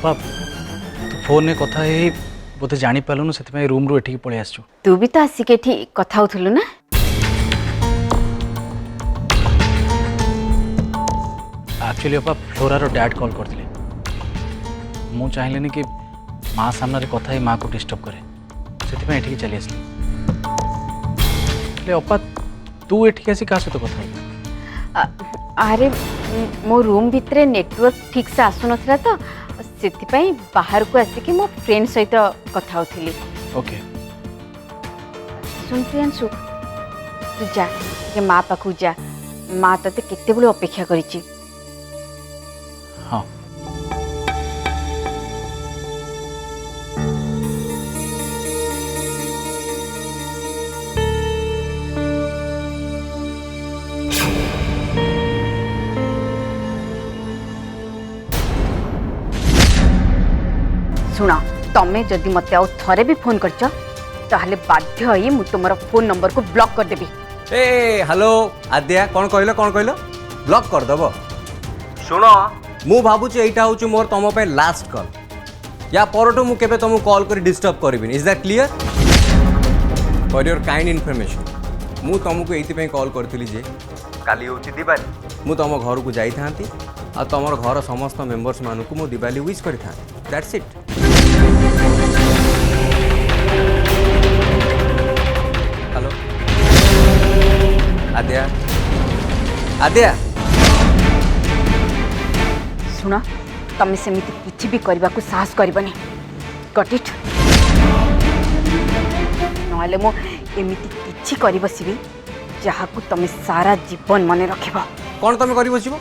अपा तू फोन में कथा हे बोते जानी पालुनु से रूम रू एठी पळे आसछु। तू भी तो आसिक एठी कथा होथुलु ना। एक्चुअली अपा फ्लोरार डैड कॉल करथिले। मु चाहिलेनी कि माँ सामने रे कथा ही माँ को डिस्टर्ब करे से एठी चली आसली। ले अपा तू एठी आसी का सहित कथा हो? अरे मो रूम भितरे नेटवर्क ठीक से आसु नथला तो से बाहर को आसिक मो फ्रेंड सहित कथा होथिली। ओके सुन प्रियांशु तू जा ये माँ पाखु जा, माँ तते केते बळे अपेक्षा करिछि। हाँ शुण तमें जदि मत आउ थरे भी फोन करछ ताहले बाध्य होई मु तुमरा फोन नंबर को ब्लॉक कर देबी। ए हेलो आद्या कौन कहलो ब्लॉक कर दबो। शुण मु भाबुची एटा होची मोर तम पे लास्ट कॉल या परटो मु केबे तुमको कॉल कर डिस्टर्ब करबिनी। Is that clear? For your kind information मु तुमको एति पे कॉल करथिली जे काली होची दिवाली मु तुम घर को जाई थांती आ तुमर घर समस्त मेंबर्स मानकु मु दिवाली विश करि थांती। That's it. Hello Adya Adya शुण तमें सेमिति किछि भी करबा को साहस करबनी। Got it? नहले मो एमिति किछि करि बसिबी जहा को तमें सारा जीवन मने रखिबो। कौन तुम कर बसब?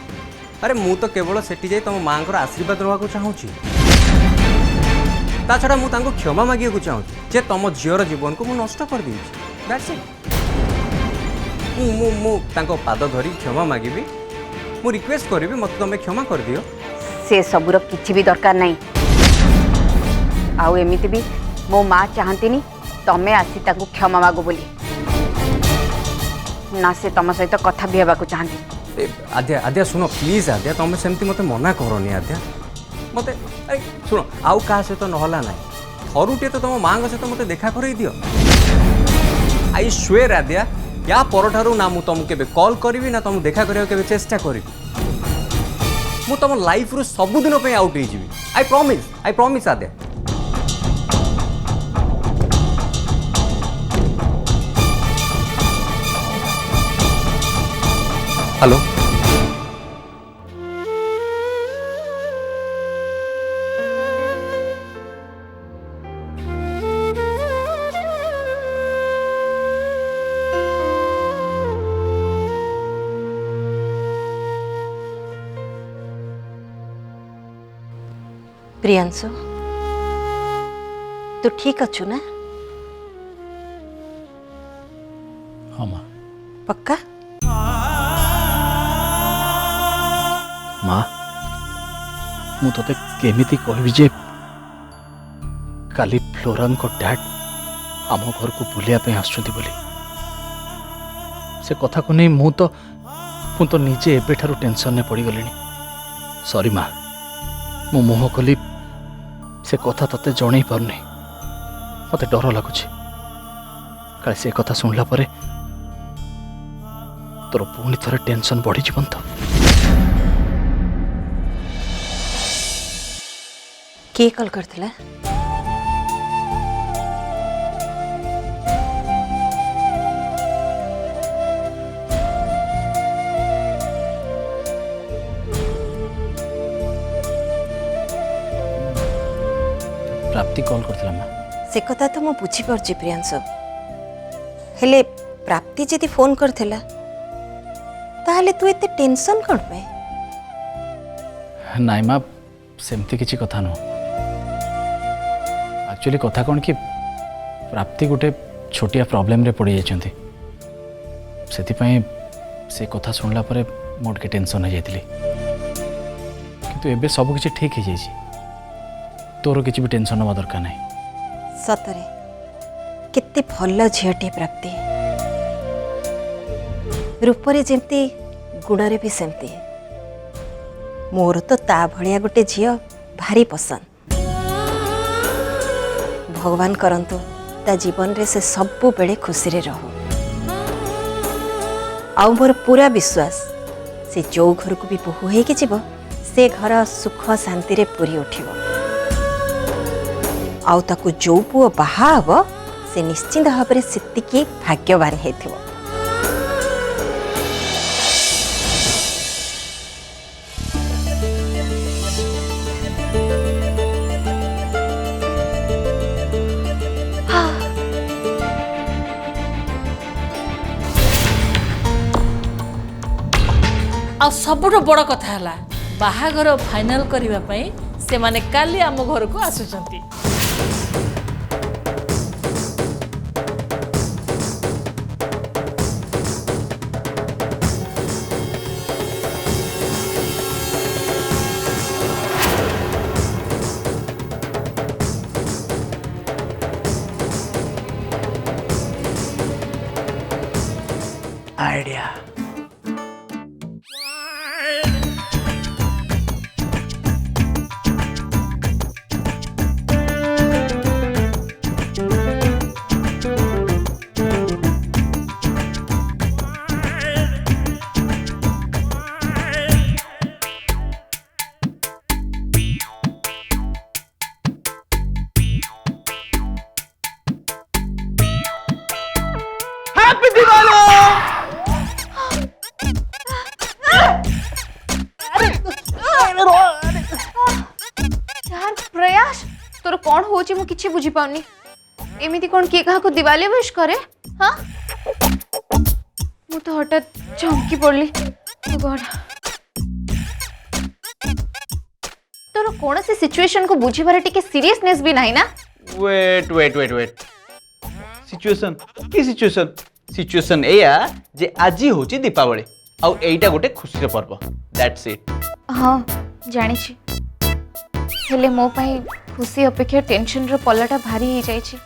अरे मु तो केवल सेठी जाई तुम माँ को आशीर्वाद रहा चाहूँगी। ता छड़ा मु तांको क्षमा मागे को चाहूँगी जे तुम झीर जीवन को मु नष्ट कर दी। That's it. मु तांको पाद धरी क्षमा मागिबी, मु रिक्वेस्ट करिबी मत तुम क्षमा कर दियो। से सबुर किछि भी दरकार नहीं। आउ एमिति भी मो माँ चाहतीनी तमें आसी तांको क्षमा मागो बोली ना से तम सहित कथा भी हेबाको चाहती। आद्या आद्या सुनो प्लीज आद्या तुम सेमती मते मना करनी आद्या मते। अरे सुनो आउ का सहित नहला ना थरुटे तो तुम माँ सहित मते देखा करई दियो। आई स्वेयर आद्या या परठारू ना मु तुमको केबे कॉल करिवि ना तुम देखा करियो केबे चेष्टा करिवि। मु तुम लाइफ रु सब दिन पे आउट हो जीवी। आई प्रॉमिस आद्या। हेलो प्रियांशु तू ठीक अच्छु ना? हाँ माँ। पक्का? माँ मु तोते केमिति कहबी जे काली फ्लोरान को डैड आम घर को बुलिया पे आसुंती बोली। से कथा को नहीं मु तो निजे एबे ठारू टेंशन ने पड़ी गलिनी। सॉरी माँ मु मुह खोली से कथा तते जणई पारुनी। मते डर लगुच काले से कथा सुनला परे तोर पुणी थोड़े टेंशन बढ़ी जीवन तो। किए कॉल करथिला? प्राप्ति कॉल करथिला माँ। से कथा तो मु बुझी परछि प्रियांशु, हेले प्राप्ति जदि फोन करथिला ताहले तू एते टेंशन कौन पे? नाई माँ सेमती किसी कथा नुह। एक्चुअली कथा कौन कि प्राप्ति गोटे छोटिया प्रॉब्लम रे पड़ी जाइछंती सेतिपई से कथा सुनला परे मोर के टेंशन हो जाइतिली किंतु एबे सब किछि ठीक हो जाइछि। तोर किछि भी टेंशन होवा दरकार नहीं। सतरे केते भल झीटी प्राप्ति, रूपरे जेमती गुणरे भी सेमती। मोर तो ता भलिया गोटे झील भारी पसंद। भगवान करंतु ता जीवन रे से सबु बेले खुशी रे रहू। आउ मोर पूरा विश्वास से जो घर को भी बोहू हो जीव से घर सुख शांति रे पूरी उठिब। आउ ताकू जो पुओ बाहा हब से निश्चिंत भाव में सेतिकी भाग्यवान हेथिबो। आ सबुठ बड़ कथा है बाहाघर फाइनाल करने से माने काली आम घर को आसुचंती। Idea happy Diwali. यार प्रयास तोर कौन होची मु किछि बुझी पाउनी। एमिति कोन के कहा को दिवाली विश करे? हां मु तो हठात चमकी पड़ली। ओ गॉड तोर कौन से सिचुएशन को बुझिबार टिके सीरियसनेस भी नाही ना। Wait wait wait wait situation की सिचुएशन एया जे आजी होची दीपावली आउ एइटा गोटे खुशी पर्व दैट्स इट। हां जानि छी हेले मो पई खुशी अपेक्षा टेंशन रो पल्लाटा भारी हो जाई छी।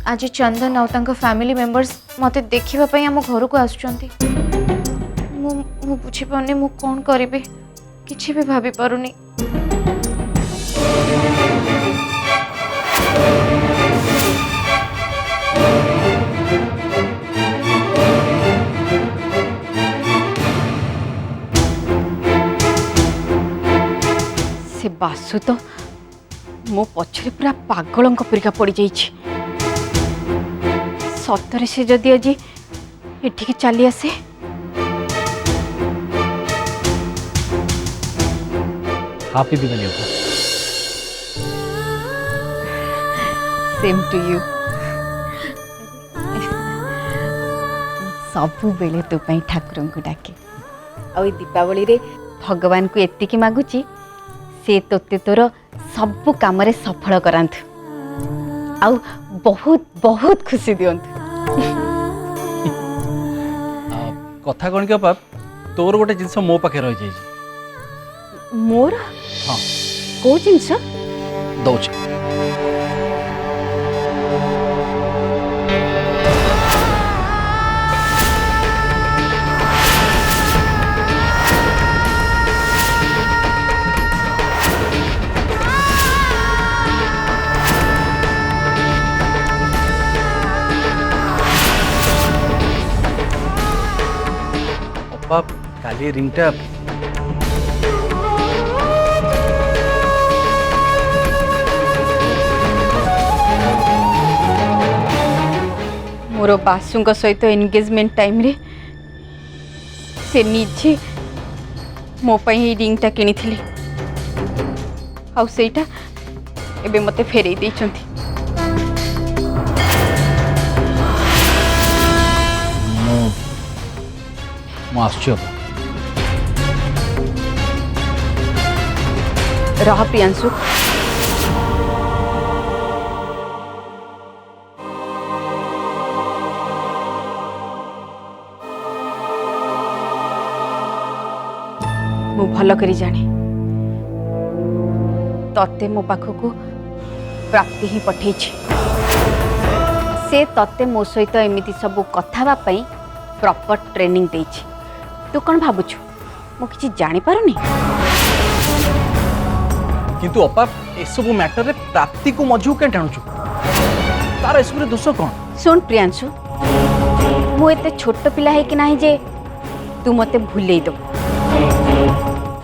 आज चंदन आउ तांको फैमिली मेंबर्स मते देखिबा पई हम घर को आसुचंती। मु बुझी पाउनी मु कोन करिबे किछि भी भाबी पारुनी। से बासु तो मो पछरे पूरा पागल परिका पड़ जाइछि। सतरे से जदि आज एठिके चली आसे happy Diwali. Same to you. सबु बेले तो पई ठाकुर को डाके आ दीपावली रे भगवान को एतिकी मागुची से तोते तोर सबु काम रे सफल करांतु आउ बहुत बहुत खुशी दियंतु। कथा कौन के पाप तोर गोटे जिनस मो पाखे रही जाई। मोर हाँ को जिनस दौच पाप काली रिंगटा मोर बासुंक सहित एंगेजमेंट टाइम रे से निजे मो पई रिंगटा किनिथिले आउ सेटा एबे मते फेरई देइचंती। रह प्रियांशु मु भल करी जाने तते मो पाखकू प्राप्ति ही पठे से तते मो सहित एमिति सब कथा प्रॉपर ट्रेनिंग देछि। तू कौन भावुछु मु किछि जानि पारुनी? किंतु अपा ए सब मैटर रे प्राप्ति को मझू के टाणुछु तार एसबुरे दोष कौन? शुण प्रियांशु मु एते छोट पिला है कि नहीं जे तू मते भूले दो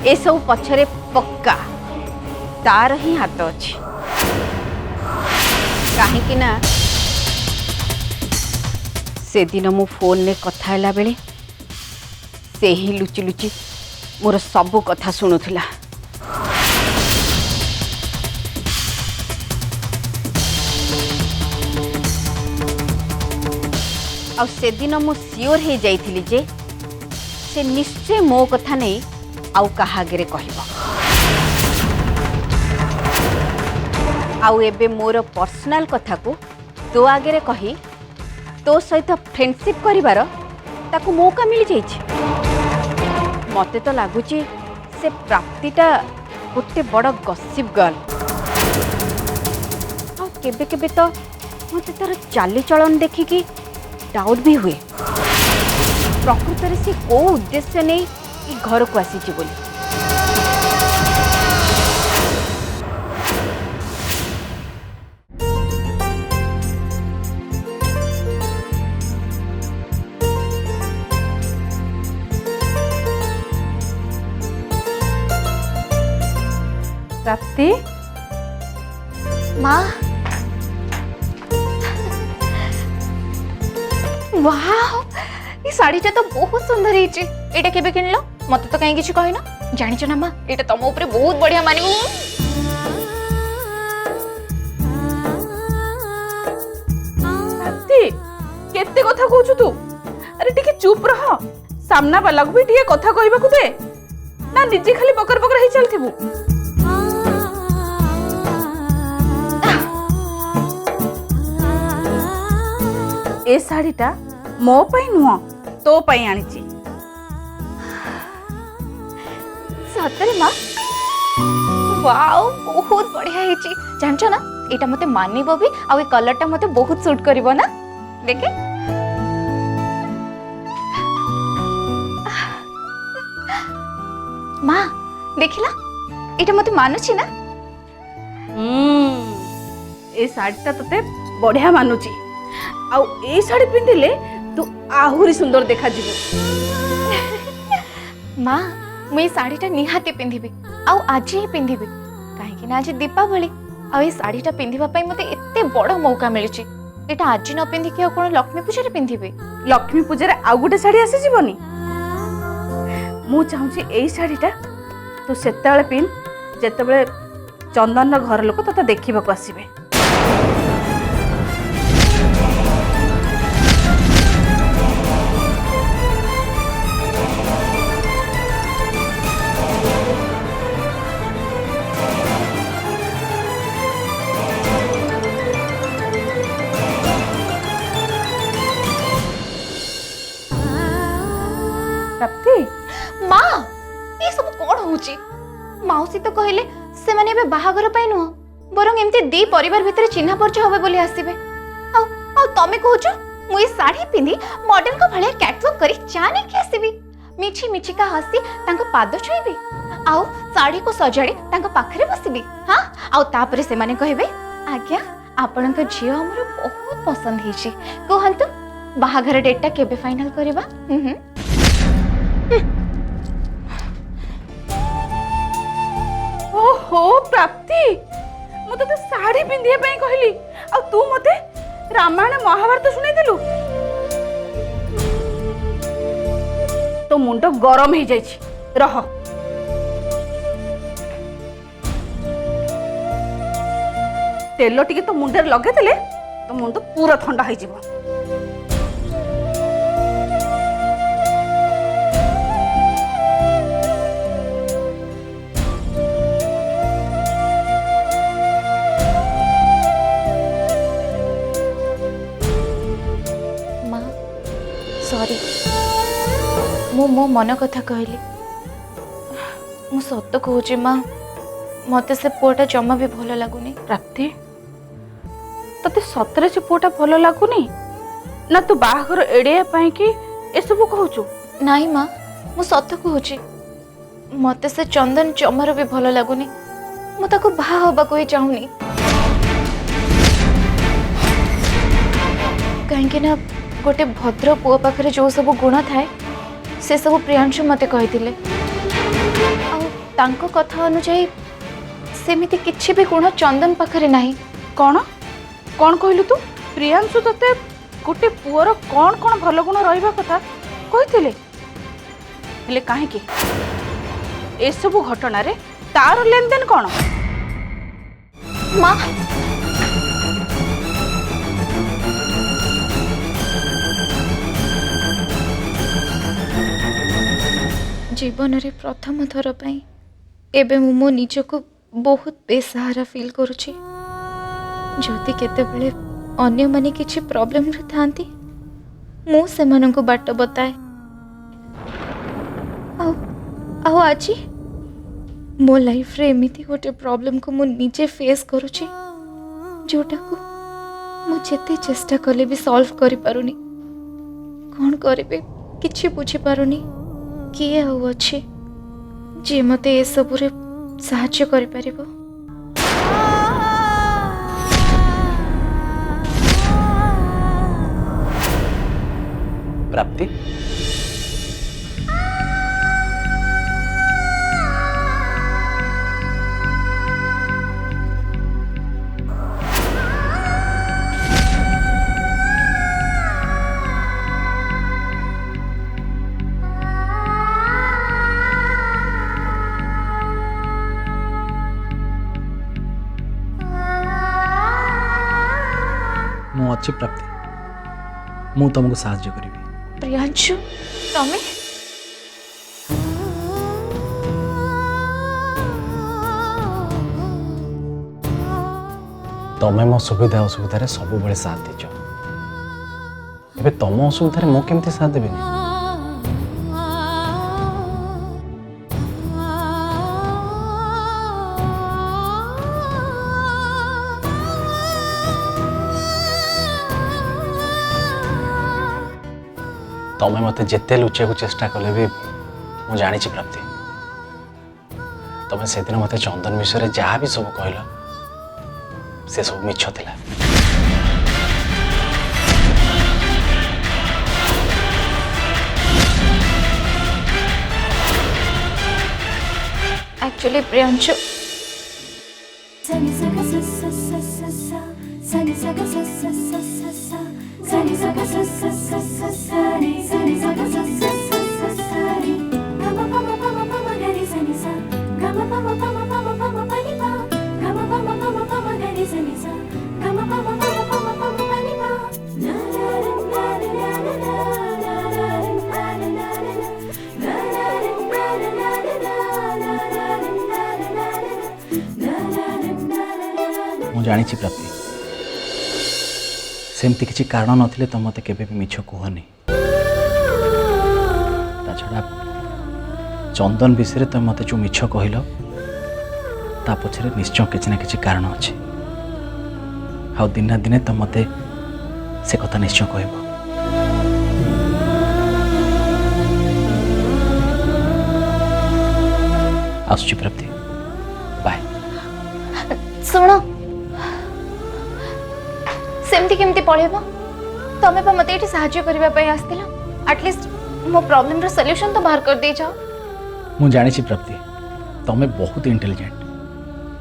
ए सब पछरे पक्का तार ही हाथ अच्छी कहीं ना से दिन मु फोन ने कथा हैला बेले से ही लुचि लुचि मोर सबू कथा शुणुला आ से दिन मु सियोर हो जाइथिली जे से निश्चय मो कथा नहीं आउ कहागेरे कहबो आउ एबे मोर पर्सनल कथा को तो आगे कही तो सहित फ्रेंडशिप करिवार ताकू मौका मिल जाइछि मते तो लागुची से प्राप्तिटा गोटे बड़ गसिप गर्ल आ केबे केबे तो मते तार चाली चलन देखिकी डाउट भी हुए प्रकृत में से को उद्देश्य नहीं ई घर को आसी बोली प्राप्ति माँ वाह ये साड़ीटा तो बहुत सुंदर है एटा केबे किनलो मते तो कहीं किछि कहिना जानिछ ना माँ एटा तम ऊपर बहुत बढ़िया मानिबो प्राप्ति केते कथा कहछु तू अरे टिके चुप रह सामना वाला को भी टिके कथा कहबा को दे ना निजे खाली बकर बकर ही चलथिबु ए साड़ीटा मो पई नुह तो पई आनिची सତରେ माँ वाओ बहुत बढ़िया है जानिछ ना एटा मते मानिबो भी आ ए कलरटा मते बहुत सूट करिवो ना देखे माँ देखिला एटा मते मानुची ना ए साड़ीटा तते बढ़िया मानुची आउ ए साड़ी पिंधिले तू आहुरी सुंदर देखा जिवो माँ मुई साड़ीटा निहाती पिंधिबी आउ आज ही पिंधिबी काहेकि ना आज दीपावली आ ए साड़ीटा पिंधिबा पई मते एते बड़ मौका मिलुची एटा आज न पिंधि के कोन लक्ष्मी पूजा रे पिंधिबी लक्ष्मी पूजा रे आउ गुटे साड़ी आसी जीवनी मु चाहूची एई साड़ीटा तू सेतेबेले पिन जेतेबेले चंदन घर लोक तते देखिबा को आसीबे प्राप्ति माँ ये सब कौन होची माउसी तो कहले से माने बे बाहागर पई नुह बरंग एमते दी परिवार भितर चिन्हा परिचय होबे बोली आसीबे आ आ तमे कहूचो मुई साड़ी पिंधी मॉडल को भले कैटवॉक करी जाने के आसीबी मिठी मिठी का हसी तांको पाद छुईबी आउ साड़ी को सजाड़ी तांको पाखरे बसीबी हां आउ तापरे से माने कहबे आज्ञा आपनका झियो हमरो बहुत पसंद हिची कहंतु बाहागर डेटटा केबे फाइनल करबा ओहो प्राप्ति मु तो साड़ी पिंधिया पई कहली आ तू मते रामायण महाभारत सुनाई दिलु तो मुंड गरम हो जाइछि रह तेल टिके तो मुंडे लगे देले तो मुंड पूरा ठंडा हो जिवो सॉरी मो मो मन कथा कहली मु सत कहूची माँ मते से पुआटा जमा भी भल लगुनी प्राप्ति तते सतरे से पुआटा भल लगुनी ना तू बाहागर एड़िया पाई कि ए सब कहूचु नाई माँ मु सत कहूची मते से चंदन जमार भी भल लगुनी मु ताको बाहा होबा को ही चाहूनी कहीं ना गोटे भद्र पुओ पाखरे जो सब गुण थाए से सब प्रियांशु मते कहिथिले तांको कथा अनुଯାयी सेमिति किछि भी गुण चंदन पाखरे नाही। कौन कौन कहलु तू प्रियांशु तते गोटे पुअर कौन कौन भल गुण रहिबा कथा कहिथिले हेले काहे की ए सब घटना रे तार लेन देन कौन? माँ जीवन रे प्रथम थर पई एबे मो निजको बहुत बेसहारा फील करुछि। जदि केते बेले अन्य माने किछि प्रॉब्लम रे थांती मो सेमानंको बाट बताए आओ आजी मो लाइफ रे एमिति गोटे प्रॉब्लम को मु निजे फेस करुछि जोटा को मु जेते चेष्टा कले भी सॉल्व करि पारुनी। कोन करबे किछि बुझी पारुनी किए आउ अछि जे मते ए सब रे साहाय्य करि परिबो। प्राप्ति मु अच्छी प्राप्ति मु तुमको साहाय्य करी। प्रियांशु तमे तमें मो सुविधा असुविधा सब बड़े साथ दीच एबे तम असुविधा मो केमती साथ देबेनी? तमें मत जिते लुचा को चेष्टा कले भी मु जानी प्राप्ति तमें से दिन मत चंदन विषय जहाँ भी सब कहल से सब मिछ थिला। एक्चुअली प्रियांशु मु जानी प्राप्ति सेमती किसी कारण नथिले तो मते केबे भी मिछ कहनी। ता छड़ा चंदन विषय तुम मते जो मिछ कहल ता पछरे निश्चय किसी ना किसी कारण अच्छे आ दिना दिने तो मते से कथा निश्चय कहब। आसुची प्राप्ति बाय। सुनो सेमती केमती पळेबो तमे पा मते एठी सहाय्य करबा पई आस्तिला एटलीस्ट मो प्रॉब्लम रो सॉल्यूशन तो बाहर कर दे जाओ। मु जानी प्राप्ति तमे बहुत इंटेलिजेंट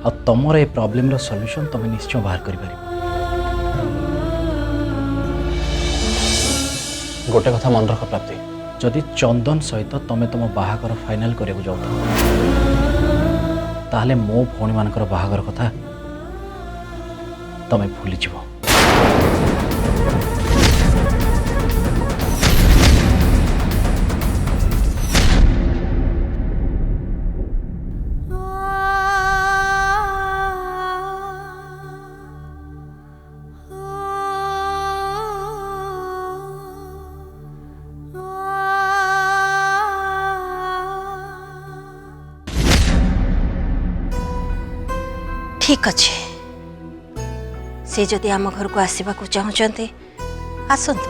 आ तमर ए प्रॉब्लम रो सॉल्यूशन तमे निश्चय बाहर करि पारिबो। गोटे कथा मन रख प्राप्ति जदि चंदन सहित तमे तुम बाहागर फाइनल करबो जाउ ताहले मो भौणी मानकर बाहागर कथा तमे भूली जीवो। ठीक अच्छे से जदि आम घर को आसवा चाहते आसतु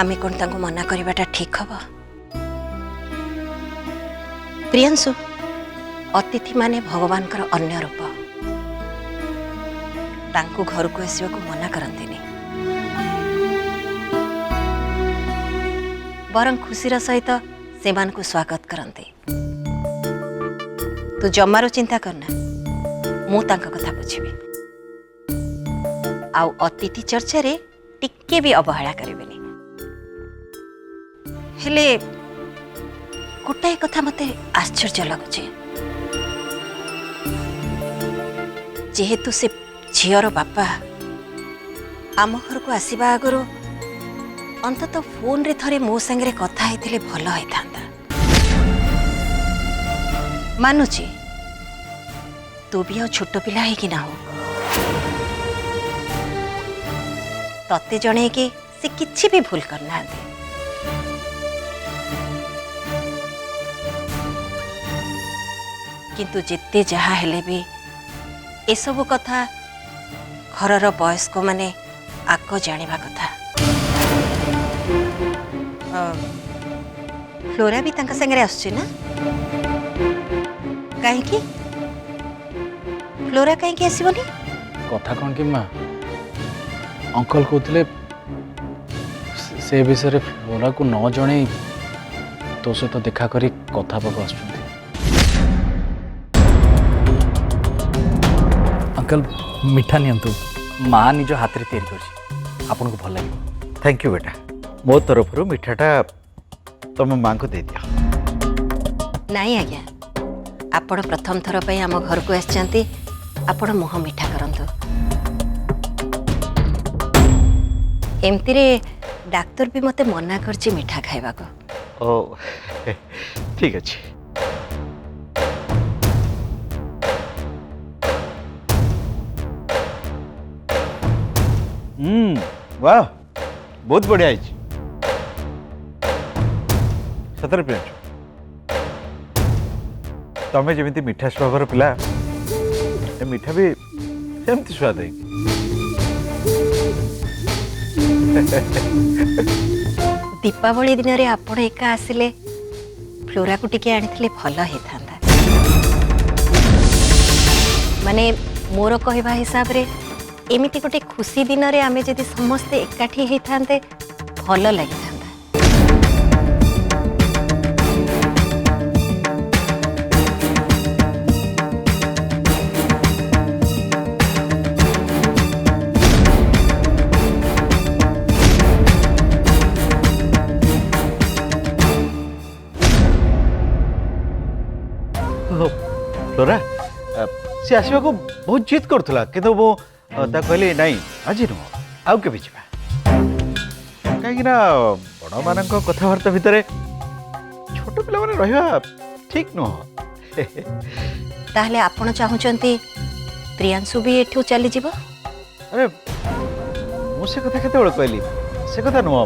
आम कौन तांको मना करवाटा ठीक हम। प्रियांशु अतिथि माने भगवान अन्य रूप तांकु घर को आसवा को मना करंतिनी बरं खुशीर सहित सेमान को स्वागत करते। तू जमारो चिंता करना मु तांका कथा बुझीबी आउ अतिथि चर्चा रे टिके भी अवहेला करेबेनी। हेले गोटाए कथा मते आश्चर्य लगुचे जेहेतु से झीर बापा आम घर को आसवा आगु अंतत फोन रे थरे मो संगे कथा हेतिले भल होइथांता। मानुची तू भी आ छोट पिला है कि ना हो तते जणे कि से किछि भी भूल करना दे। किंतु जिते जहा हेले भी ए सब कथा घरर वयस्क माने आग जानिबा कथा। फ्लोरा भी तांका संगे आसुची ना कहीं फ्लोरा कहीं आसबनी कथा कौन कि माँ अंकल कहते से विषय फ्लोरा को न जणे तो सहित देखा करी कथा पाक आस। अंकल मिठा नियंतु माँ निज हाथ में तैयारी कर आपन को भल लगे। थैंक यू बेटा मो तरफ मिठाटा तुम माँ को दे दिया। नहीं आज्ञा आपण प्रथम थर पे आम घर को आसचंती आपण मुह मिठा करंतु। एमती रे डाक्टर भी मते मना करची मिठा खाइबा को। ओ ठीक अच्छे वाह बहुत बढ़िया है सतरे प्रियांशु तमें जमी मिठा स्वभाव पिला ए मिठा भी सेमती स्वाद है। दीपावली दिन रे आपण एका आसिले फ्लोरा को टिके आनिथिले भल हेथांता। माने मोर कहवा हिसाब रे एमिति गोटे खुशी दिन रे आमे जदि समस्ते एकाठी हेथांते भल लागि। फ्लोरा सी आसवा को बहुत जिद करूला किंतु वो कहली नहीं आज नुह आउ के कहीं बड़ मान कथबार्ता भितर छोट पिला माने रहिबा ठीक नुह। ताहले आपण चाहुचंती प्रियांशु भी एठू चली जीव। अरे मु से कथा केते कहली से कथा नुह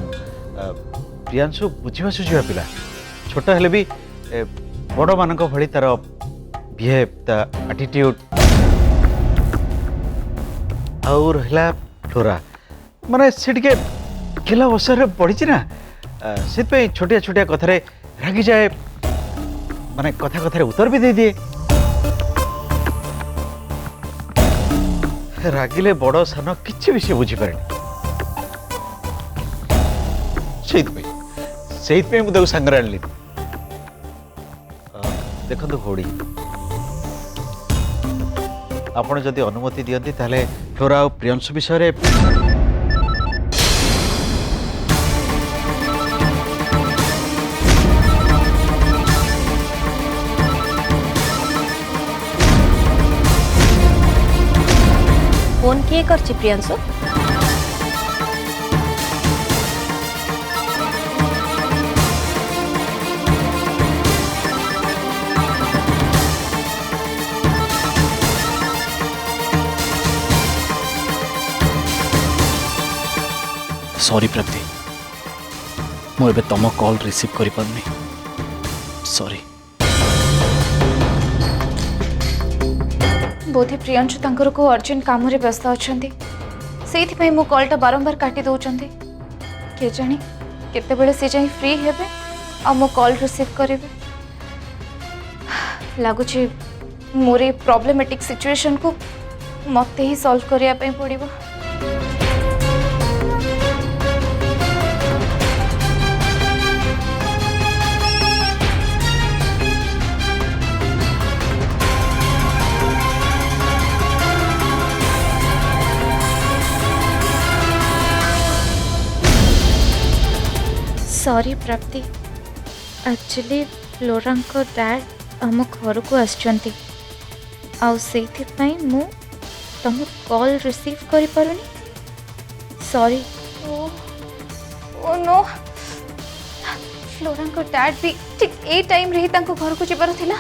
प्रियांशु बुझिबा सुझिबा पिला छोट हेले भी बड़ मान भली तार बिहेव ता एटीट्यूड और हला फ्लोरा माने से टिके खेला अवसर पड़ी ना से छोटिया छोटिया कथारे रागी जाए माने कथा कथारे उत्तर भी दे दिए रागिले बड़ सान किसी भी से बुझीपारे से मुझे सांगे आनी देखो घोड़ी आपण जदि अनुमति दियंती ताले फ्लोरा और प्रियांशु विषय फोन किए करछि प्रियांशु? सॉरी प्राप्ति मुझे तुम कॉल रिसीव कर पारनी सॉरी। बोधे प्रियांशु तांकर को अर्जेंट काम रे व्यस्त अछंती सेथि पई मो कॉल टा बारंबार काटी दउचंती के जानी केते बेले से जाई फ्री हेबे आ मो कॉल रिसीव करेबे। लागु छे मोरे प्रॉब्लमेटिक सिचुएशन को मते ही सॉल्व करिया पे पड़िबो। सॉरी प्राप्ति, एक्चुअली फ्लोरा को डैड आम घर को आछंती आउ सेथिपाई मु तुम कॉल रिसीव करि पारुनी। सॉरी। ओ नो, फ्लोरा को डैड भी ठीक ए टाइम रे तांको घर को जिबार थिला।